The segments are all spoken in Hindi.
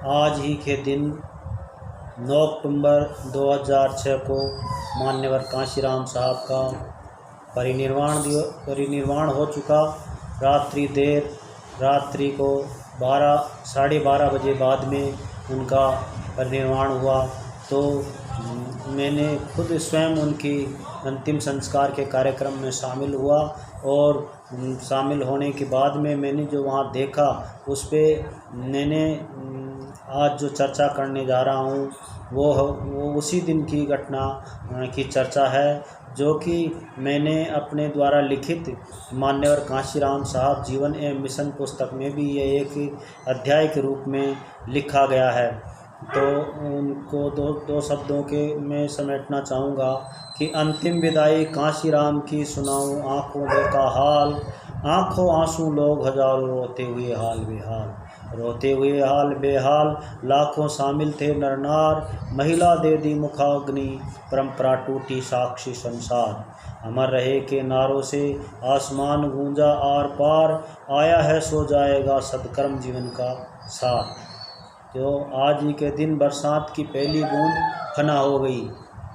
आज ही के दिन 9 अक्टूबर 2006 को मान्यवर कांशीराम साहब का परिनिर्वाण हो चुका। रात्रि को 12:30 बजे बाद में उनका परिनिर्वाण हुआ। तो मैंने खुद स्वयं उनकी अंतिम संस्कार के कार्यक्रम में शामिल हुआ और शामिल होने के बाद में मैंने जो वहाँ देखा उस पर मैंने आज जो चर्चा करने जा रहा हूँ वो उसी दिन की घटना की चर्चा है, जो कि मैंने अपने द्वारा लिखित मान्यवर कांशीराम साहब जीवन एवं मिशन पुस्तक में भी ये एक अध्याय के रूप में लिखा गया है। तो उनको दो शब्दों के मैं समेटना चाहूँगा कि अंतिम विदाई कांशीराम की सुनाऊँ आँखों देखा हाल, आँखों आंसू लोग हजारों रोते हुए हाल बेहाल, लाखों शामिल थे नर नार, महिला दे दी मुखाग्नि, परंपरा टूटी साक्षी संसार, अमर रहे के नारों से आसमान गूंजा आर पार, आया है सो जाएगा सदकर्म जीवन का सार। तो आज ही के दिन बरसात की पहली बूंद फना हो गई,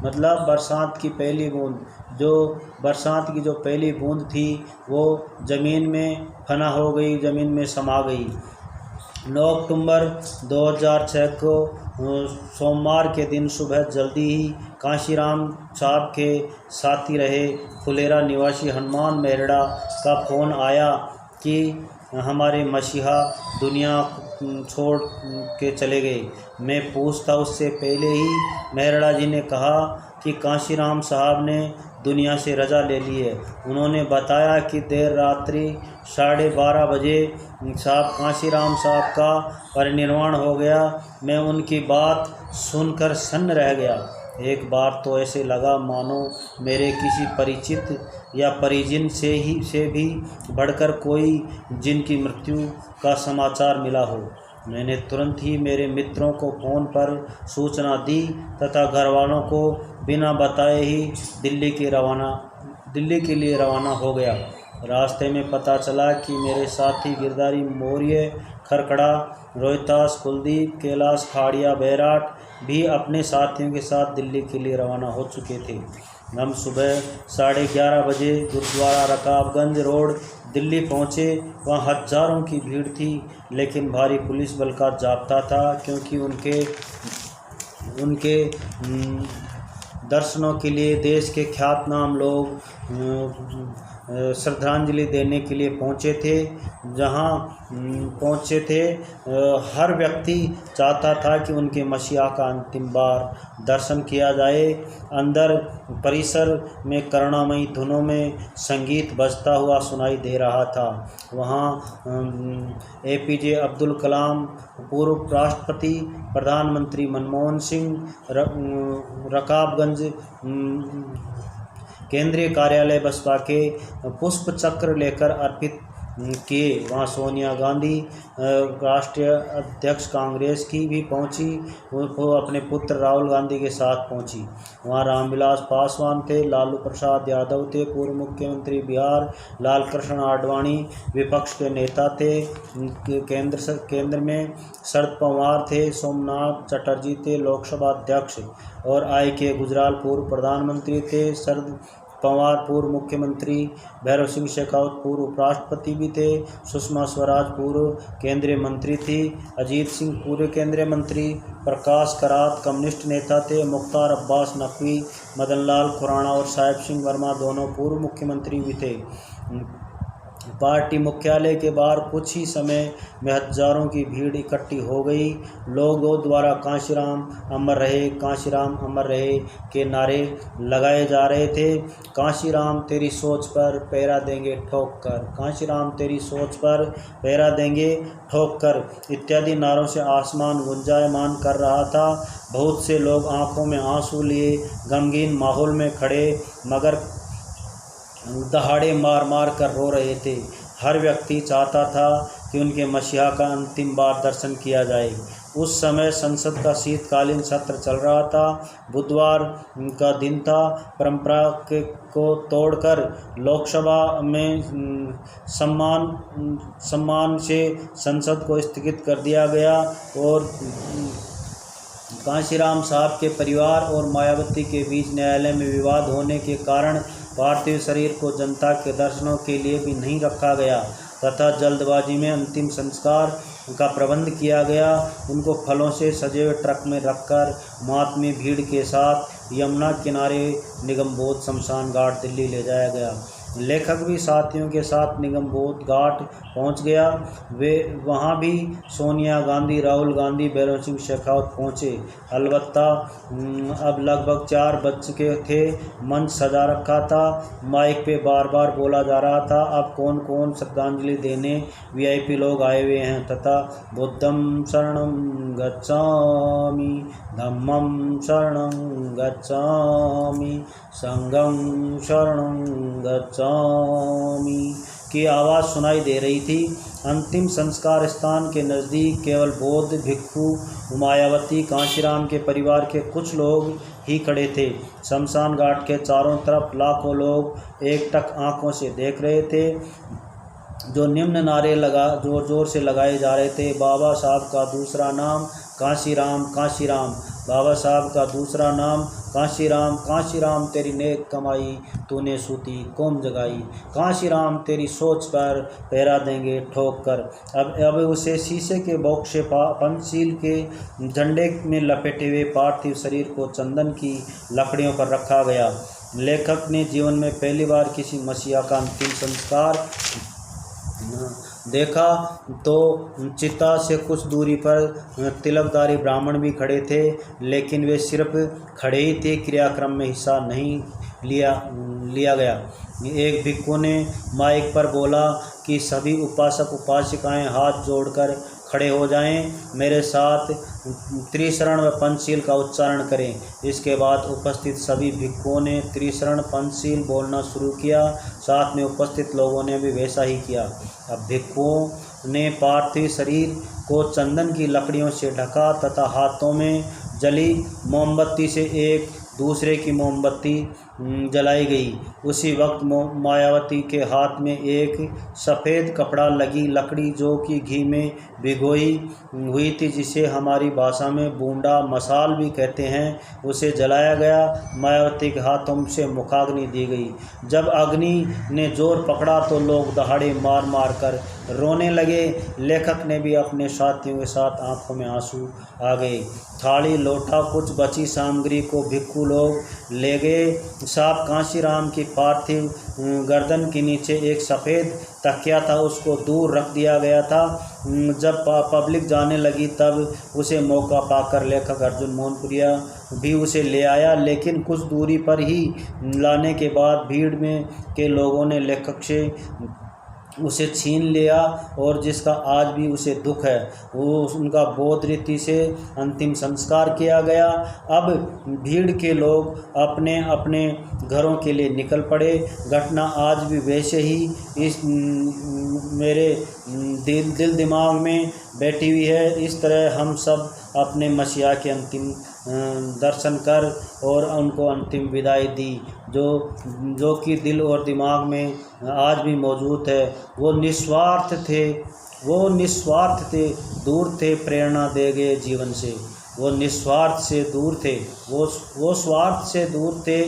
मतलब बरसात की पहली बूंद, जो बरसात की जो पहली बूंद थी वो ज़मीन में फना हो गई, ज़मीन में समा गई। 9 अक्टूबर 2006 को सोमवार के दिन सुबह जल्दी ही कांशीराम साहब के साथी रहे फुलेरा निवासी हनुमान मेहरड़ा का फ़ोन आया कि हमारे मसीहा दुनिया छोड़ के चले गए। मैं पूछता उससे पहले ही मेहरड़ा जी ने कहा कि कांशीराम साहब ने दुनिया से रजा ले ली है। उन्होंने बताया कि देर रात्रि 12:30 बजे कांशीराम साहब का परिनिर्वाण हो गया। मैं उनकी बात सुनकर सन्न रह गया। एक बार तो ऐसे लगा मानो मेरे किसी परिचित या परिजन से भी बढ़कर कोई जिनकी मृत्यु का समाचार मिला हो। मैंने तुरंत ही मेरे मित्रों को फ़ोन पर सूचना दी तथा घरवालों को बिना बताए ही दिल्ली के लिए रवाना हो गया। रास्ते में पता चला कि मेरे साथी गिरधारी मौर्य, खरखड़ा, रोहितास, कुलदीप, कैलाश, खाड़िया, बैराट भी अपने साथियों के साथ दिल्ली के लिए रवाना हो चुके थे। हम सुबह 11:30 बजे गुरुद्वारा रकाबगंज रोड दिल्ली पहुँचे। वहाँ हजारों की भीड़ थी, लेकिन भारी पुलिस बल का जाब्ता था, क्योंकि उनके दर्शनों के लिए देश के ख्यातनाम लोग श्रद्धांजलि देने के लिए पहुँचे थे। जहाँ पहुँचे थे हर व्यक्ति चाहता था कि उनके मसीहा का अंतिम बार दर्शन किया जाए। अंदर परिसर में करुणामयी धुनों में संगीत बजता हुआ सुनाई दे रहा था। वहाँ APJ अब्दुल कलाम, पूर्व राष्ट्रपति, प्रधानमंत्री मनमोहन सिंह, रकाबगंज केंद्रीय कार्यालय बसपा के पुष्प चक्र लेकर अर्पित किए। वहाँ सोनिया गांधी, राष्ट्रीय अध्यक्ष कांग्रेस की भी पहुंची, वो अपने पुत्र राहुल गांधी के साथ पहुंची। वहाँ रामविलास पासवान थे, लालू प्रसाद यादव थे, पूर्व मुख्यमंत्री बिहार लाल कृष्ण आडवाणी विपक्ष के नेता थे। केंद्र में शरद पवार थे, सोमनाथ चटर्जी थे लोकसभा अध्यक्ष, और IK गुजराल पूर्व प्रधानमंत्री थे। शरद पवार पूर्व मुख्यमंत्री, भैरव सिंह शेखावत पूर्व उपराष्ट्रपति भी थे, सुषमा स्वराज पूर्व केंद्रीय मंत्री थी, अजीत सिंह पूर्व केंद्रीय मंत्री, प्रकाश करात कम्युनिस्ट नेता थे, मुख्तार अब्बास नकवी, मदन लाल खुराना और साहिब सिंह वर्मा दोनों पूर्व मुख्यमंत्री भी थे। पार्टी मुख्यालय के बाहर कुछ ही समय में हजारों की भीड़ इकट्ठी हो गई। लोगों द्वारा कांशीराम अमर रहे के नारे लगाए जा रहे थे। कांशीराम तेरी सोच पर पहरा देंगे ठोक कर, कांशीराम तेरी सोच पर पहरा देंगे ठोक कर इत्यादि नारों से आसमान गुंजायमान कर रहा था। बहुत से लोग आंखों में आंसू लिए गमगीन माहौल में खड़े मगर दहाड़े मार मार कर रो रहे थे। हर व्यक्ति चाहता था कि उनके मसीहा का अंतिम बार दर्शन किया जाए। उस समय संसद का शीतकालीन सत्र चल रहा था। बुधवार का दिन था। परंपरा को तोड़कर लोकसभा में सम्मान से संसद को स्थगित कर दिया गया और कांशीराम साहब के परिवार और मायावती के बीच न्यायालय में विवाद होने के कारण पार्थिव शरीर को जनता के दर्शनों के लिए भी नहीं रखा गया तथा जल्दबाजी में अंतिम संस्कार का प्रबंध किया गया। उनको फलों से सजे हुए ट्रक में रखकर महात्मी भीड़ के साथ यमुना किनारे निगमबोध शमशान घाट दिल्ली ले जाया गया। लेखक भी साथियों के साथ निगमबोध घाट पहुंच गया। वे वहां भी सोनिया गांधी, राहुल गांधी, भैरव सिंह शेखावत पहुंचे। अलबत्ता अब लगभग 4 बज चुके थे। मंच सजा रखा था। माइक पे बार बार बोला जा रहा था, अब कौन कौन श्रद्धांजलि देने वीआईपी लोग आए हुए हैं तथा बुद्धं शरणं गच्छामि, धम्मं शरणं गच्छामि, संघं शरणं गच्छामि की आवाज़ सुनाई दे रही थी। अंतिम संस्कार स्थान के नज़दीक केवल बौद्ध भिक्षु, मायावती, कांशीराम के परिवार के कुछ लोग ही खड़े थे। शमशान घाट के चारों तरफ लाखों लोग एकटक आंखों से देख रहे थे। जो निम्न नारे जोर जोर से लगाए जा रहे थे, बाबा साहब का दूसरा नाम कांशीराम, कांशीराम, बाबा साहब का दूसरा नाम कांशीराम, कांशीराम तेरी नेक कमाई तूने सूती कौम जगाई, कांशीराम तेरी सोच पर पहरा देंगे ठोक कर। अब उसे शीशे के बॉक्स से पंचशील के झंडे में लपेटे हुए पार्थिव शरीर को चंदन की लकड़ियों पर रखा गया। लेखक ने जीवन में पहली बार किसी मसीहा का अंतिम संस्कार देखा तो चिता से कुछ दूरी पर तिलकधारी ब्राह्मण भी खड़े थे, लेकिन वे सिर्फ खड़े ही थे, क्रियाक्रम में हिस्सा नहीं लिया गया। एक भिक्षु ने माइक पर बोला कि सभी उपासक उपासिकाएं हाथ जोड़कर खड़े हो जाएं, मेरे साथ त्रिशरण व पंचशील का उच्चारण करें। इसके बाद उपस्थित सभी भिक्षुओं ने त्रिशरण पंचशील बोलना शुरू किया। साथ में उपस्थित लोगों ने भी वैसा ही किया। अब भिक्षुओं ने पार्थिव शरीर को चंदन की लकड़ियों से ढका तथा हाथों में जली मोमबत्ती से एक दूसरे की मोमबत्ती जलाई गई। उसी वक्त मायावती के हाथ में एक सफ़ेद कपड़ा लगी लकड़ी जो कि घी में भिगोई हुई थी, जिसे हमारी भाषा में बूंदा मसाल भी कहते हैं, उसे जलाया गया। मायावती के हाथों से मुखाग्नि दी गई। जब अग्नि ने जोर पकड़ा तो लोग दहाड़े मार मार कर रोने लगे। लेखक ने भी अपने साथियों के साथ आंखों में आंसू आ गए। थाली, लोटा, कुछ बची सामग्री को भिक्षु लोग ले गए। साहब कांशीराम की पार्थिव गर्दन के नीचे एक सफ़ेद तकिया था, उसको दूर रख दिया गया था। जब पब्लिक जाने लगी तब उसे मौका पाकर लेखक अर्जुन मोहनपुरिया भी उसे ले आया, लेकिन कुछ दूरी पर ही लाने के बाद भीड़ में के लोगों ने लेखक से उसे छीन लिया और जिसका आज भी उसे दुख है। वो उनका बौद्ध रीति से अंतिम संस्कार किया गया। अब भीड़ के लोग अपने अपने घरों के लिए निकल पड़े। घटना आज भी वैसे ही इस मेरे दिल दिमाग में बैठी हुई है। इस तरह हम सब अपने मसीहा के अंतिम दर्शन कर और उनको अंतिम विदाई दी, जो कि दिल और दिमाग में आज भी मौजूद है। वो निस्वार्थ थे, दूर थे प्रेरणा दे गए जीवन से। वो निस्वार्थ से दूर थे, वो स्वार्थ से दूर थे,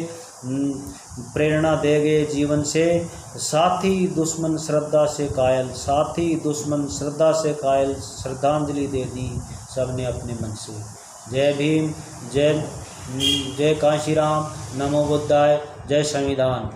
प्रेरणा दे गए जीवन से। साथी दुश्मन श्रद्धा से कायल, साथी दुश्मन श्रद्धा से कायल, श्रद्धांजलि दे दी सबने अपने मन से। जय भीम, जय कांशीराम, नमो बुद्धाय, जय संविधान।